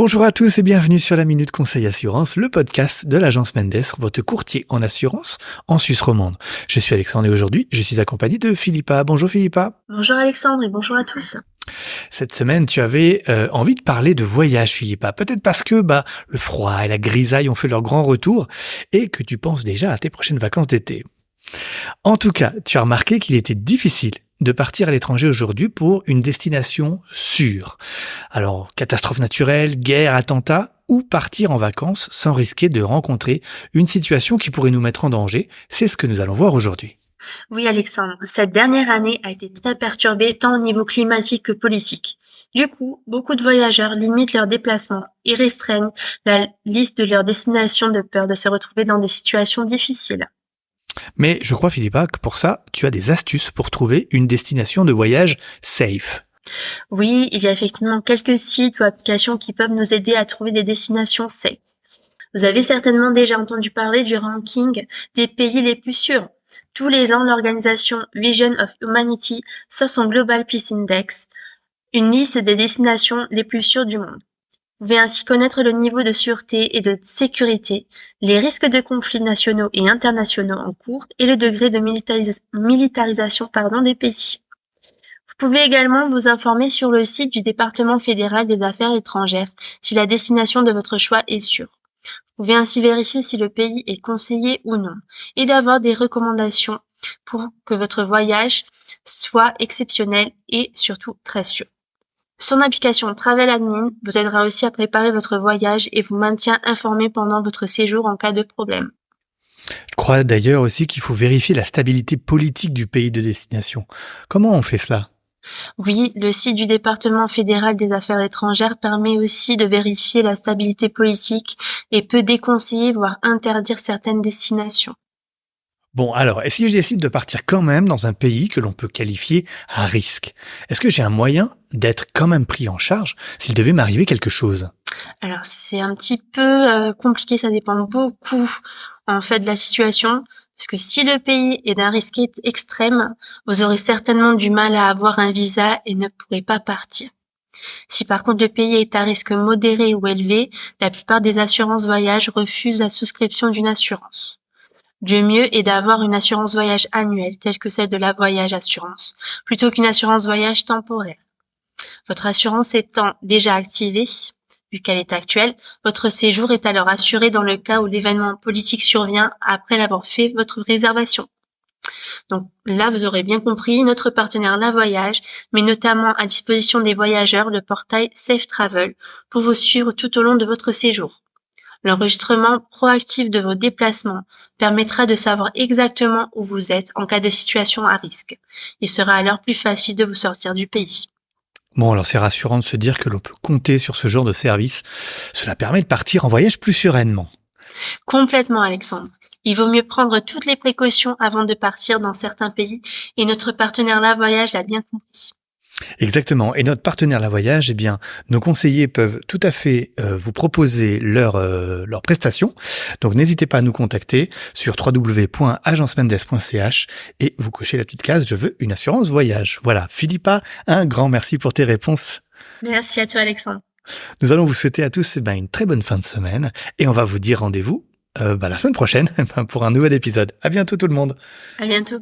Bonjour à tous et bienvenue sur la Minute Conseil Assurance, le podcast de l'agence Mendes, votre courtier en assurance en Suisse romande. Je suis Alexandre et aujourd'hui, je suis accompagné de Philippa. Bonjour Philippa. Bonjour Alexandre et bonjour à tous. Cette semaine, tu avais envie de parler de voyage, Philippa. Peut-être parce que le froid et la grisaille ont fait leur grand retour et que tu penses déjà à tes prochaines vacances d'été. En tout cas, tu as remarqué qu'il était difficile de partir à l'étranger aujourd'hui pour une destination sûre. Alors, catastrophe naturelle, guerre, attentat, ou partir en vacances sans risquer de rencontrer une situation qui pourrait nous mettre en danger, c'est ce que nous allons voir aujourd'hui. Oui Alexandre, cette dernière année a été très perturbée tant au niveau climatique que politique. Du coup, beaucoup de voyageurs limitent leurs déplacements et restreignent la liste de leurs destinations de peur de se retrouver dans des situations difficiles. Mais je crois, Philippa, que pour ça, tu as des astuces pour trouver une destination de voyage safe. Oui, il y a effectivement quelques sites ou applications qui peuvent nous aider à trouver des destinations safe. Vous avez certainement déjà entendu parler du ranking des pays les plus sûrs. Tous les ans, l'organisation Vision of Humanity sort son Global Peace Index, une liste des destinations les plus sûres du monde. Vous pouvez ainsi connaître le niveau de sûreté et de sécurité, les risques de conflits nationaux et internationaux en cours et le degré de militarisation des pays. Vous pouvez également vous informer sur le site du département fédéral des affaires étrangères si la destination de votre choix est sûre. Vous pouvez ainsi vérifier si le pays est conseillé ou non et d'avoir des recommandations pour que votre voyage soit exceptionnel et surtout très sûr. Son application Travel Admin vous aidera aussi à préparer votre voyage et vous maintient informé pendant votre séjour en cas de problème. Je crois d'ailleurs aussi qu'il faut vérifier la stabilité politique du pays de destination. Comment on fait cela ? Oui, le site du département fédéral des affaires étrangères permet aussi de vérifier la stabilité politique et peut déconseiller voire interdire certaines destinations. Bon, alors, et si je décide de partir quand même dans un pays que l'on peut qualifier à risque, est-ce que j'ai un moyen d'être quand même pris en charge s'il devait m'arriver quelque chose ? Alors c'est un petit peu compliqué, ça dépend beaucoup en fait de la situation, parce que si le pays est d'un risque extrême, vous aurez certainement du mal à avoir un visa et ne pourrez pas partir. Si par contre le pays est à risque modéré ou élevé, la plupart des assurances voyage refusent la souscription d'une assurance. Le mieux est d'avoir une assurance voyage annuelle, telle que celle de la Voyage Assurance, plutôt qu'une assurance voyage temporaire. Votre assurance étant déjà activée, vu qu'elle est actuelle, votre séjour est alors assuré dans le cas où l'événement politique survient après avoir fait votre réservation. Donc là, vous aurez bien compris, notre partenaire La Voyage met notamment à disposition des voyageurs le portail Safe Travel pour vous suivre tout au long de votre séjour. L'enregistrement proactif de vos déplacements permettra de savoir exactement où vous êtes en cas de situation à risque. Il sera alors plus facile de vous sortir du pays. Bon, alors c'est rassurant de se dire que l'on peut compter sur ce genre de service. Cela permet de partir en voyage plus sereinement. Complètement, Alexandre. Il vaut mieux prendre toutes les précautions avant de partir dans certains pays et notre partenaire La Voyage l'a bien compris. Exactement. Et notre partenaire La Voyage, nos conseillers peuvent tout à fait vous proposer leurs prestations. Donc n'hésitez pas à nous contacter sur www.agencemendes.ch et vous cochez la petite case « Je veux une assurance voyage ». Voilà. Philippa, un grand merci pour tes réponses. Merci à toi, Alexandre. Nous allons vous souhaiter à tous une très bonne fin de semaine et on va vous dire rendez-vous la semaine prochaine pour un nouvel épisode. À bientôt tout le monde. À bientôt.